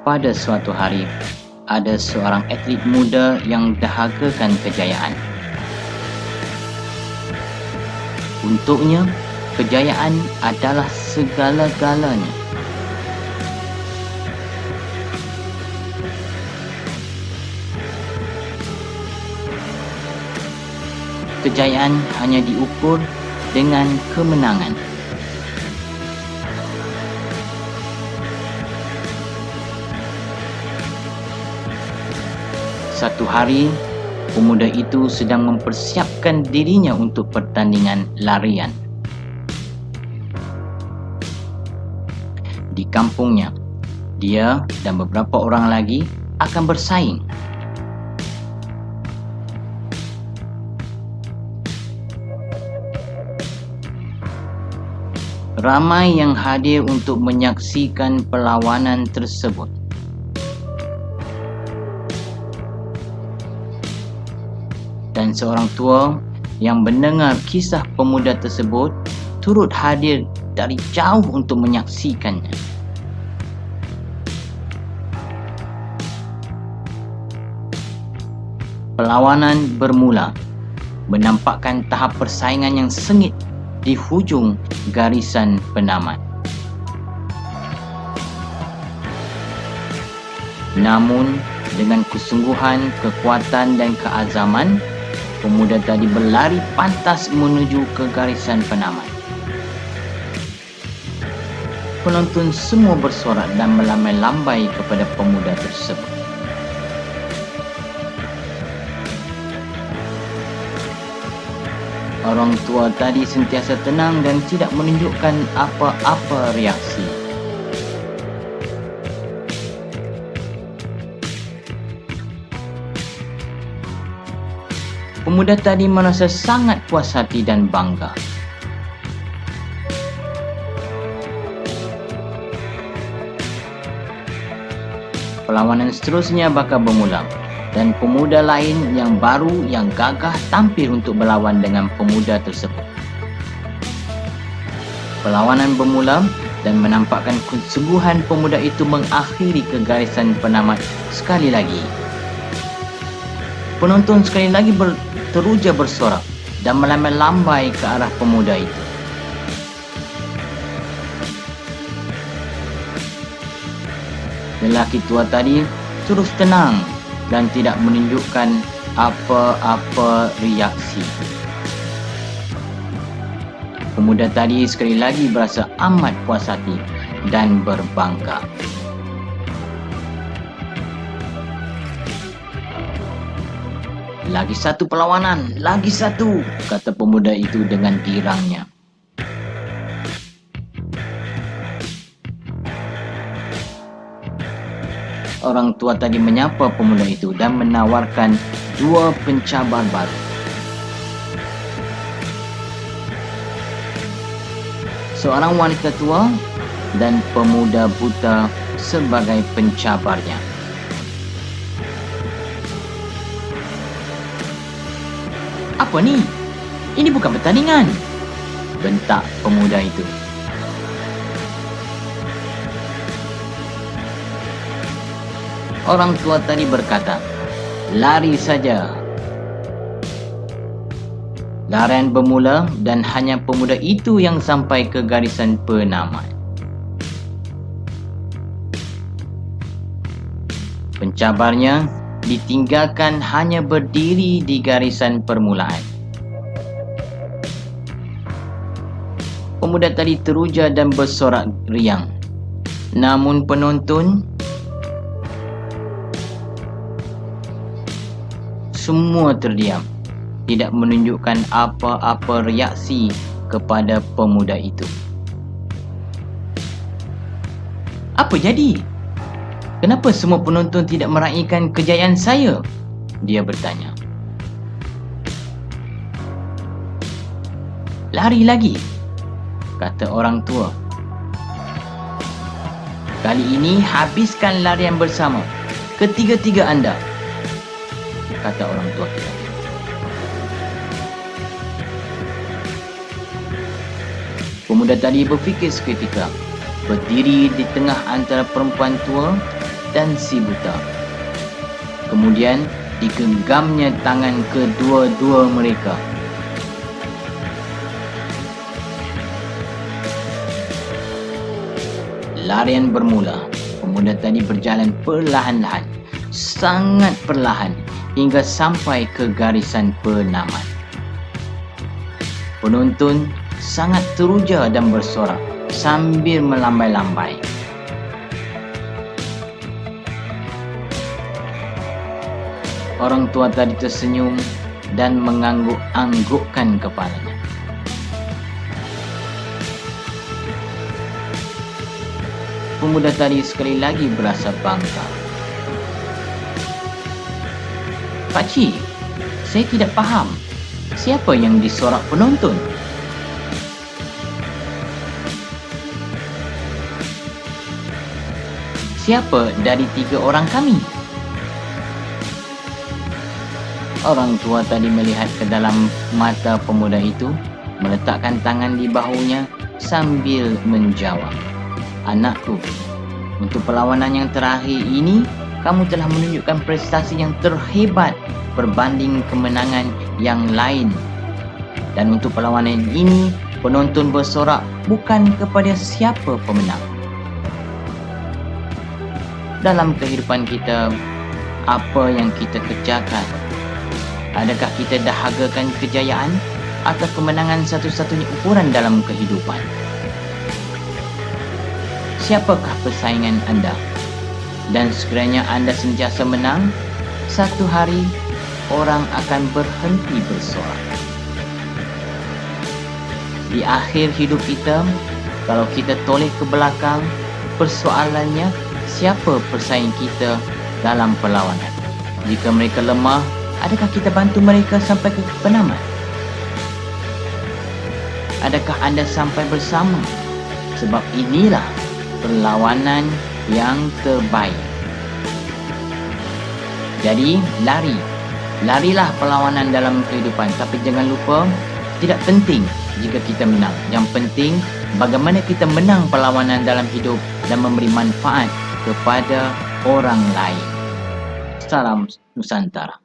Pada suatu hari, ada seorang atlet muda yang dahagakan kejayaan. Untuknya, kejayaan adalah segala-galanya. Kejayaan hanya diukur dengan kemenangan. Satu hari, pemuda itu sedang mempersiapkan dirinya untuk pertandingan larian. Di kampungnya, dia dan beberapa orang lagi akan bersaing. Ramai yang hadir untuk menyaksikan perlawanan tersebut. Dan seorang tua yang mendengar kisah pemuda tersebut turut hadir dari jauh untuk menyaksikannya. Perlawanan bermula, menampakkan tahap persaingan yang sengit di hujung garisan penamat. Namun, dengan kesungguhan, kekuatan dan keazaman, pemuda tadi berlari pantas menuju ke garisan penamat. Penonton semua bersorak dan melambai-lambai kepada pemuda tersebut. Orang tua tadi sentiasa tenang dan tidak menunjukkan apa-apa reaksi. Pemuda tadi merasa sangat puas hati dan bangga. Perlawanan seterusnya bakal bermula dan pemuda lain yang baru yang gagah tampil untuk berlawan dengan pemuda tersebut. Perlawanan bermula dan menampakkan kesungguhan pemuda itu mengakhiri kegarisan penamat sekali lagi. Penonton sekali lagi teruja bersorak dan melambai-lambai ke arah pemuda itu. Lelaki tua tadi terus tenang dan tidak menunjukkan apa-apa reaksi. Pemuda tadi sekali lagi berasa amat puas hati dan berbangga. "Lagi satu perlawanan, lagi satu," kata pemuda itu dengan girangnya. Orang tua tadi menyapa pemuda itu dan menawarkan 2 pencabar baru. Seorang wanita tua dan pemuda buta sebagai pencabarnya. "Apa ni? Ini bukan pertandingan," bentak pemuda itu. Orang tua tadi berkata, "Lari saja." Larian bermula dan hanya pemuda itu yang sampai ke garisan penamat. Pencabarnya ditinggalkan hanya berdiri di garisan permulaan. Pemuda tadi teruja dan bersorak riang. Namun penonton semua terdiam, tidak menunjukkan apa-apa reaksi kepada pemuda itu. "Apa jadi? Kenapa semua penonton tidak meraihkan kejayaan saya?" dia bertanya. "Lari lagi," kata orang tua. "Kali ini habiskan larian bersama, ketiga-tiga anda," kata orang tua kita. Pemuda tadi berfikir seketika, berdiri di tengah antara perempuan tua dan si buta. Kemudian digenggamnya tangan kedua-dua mereka. Larian bermula. Pemuda tadi berjalan perlahan-lahan, sangat perlahan, hingga sampai ke garisan penamat. Penonton sangat teruja dan bersorak sambil melambai-lambai. Orang tua tadi tersenyum dan mengangguk-anggukkan kepalanya. Pemuda tadi sekali lagi berasa bangga. "Pakcik, saya tidak faham. Siapa yang disorak penonton?" "Siapa dari 3 orang kami?" Orang tua tadi melihat ke dalam mata pemuda itu, meletakkan tangan di bahunya sambil menjawab, "Anakku, untuk perlawanan yang terakhir ini, kamu telah menunjukkan prestasi yang terhebat berbanding kemenangan yang lain. Dan untuk perlawanan ini, penonton bersorak bukan kepada siapa pemenang." Dalam kehidupan kita, apa yang kita kerjakan? Adakah kita dahagakan kejayaan atau kemenangan satu-satunya ukuran dalam kehidupan? Siapakah persaingan anda? Dan sekiranya anda sentiasa menang, satu hari orang akan berhenti bersorak. Di akhir hidup kita, kalau kita toleh ke belakang, persoalannya siapa persaing kita dalam perlawanan? Jika mereka lemah, adakah kita bantu mereka sampai ke penamat? Adakah anda sampai bersama? Sebab inilah perlawanan yang terbaik. Jadi, larilah perlawanan dalam kehidupan. Tapi jangan lupa, tidak penting jika kita menang. Yang penting, bagaimana kita menang perlawanan dalam hidup dan memberi manfaat kepada orang lain. Salam Nusantara.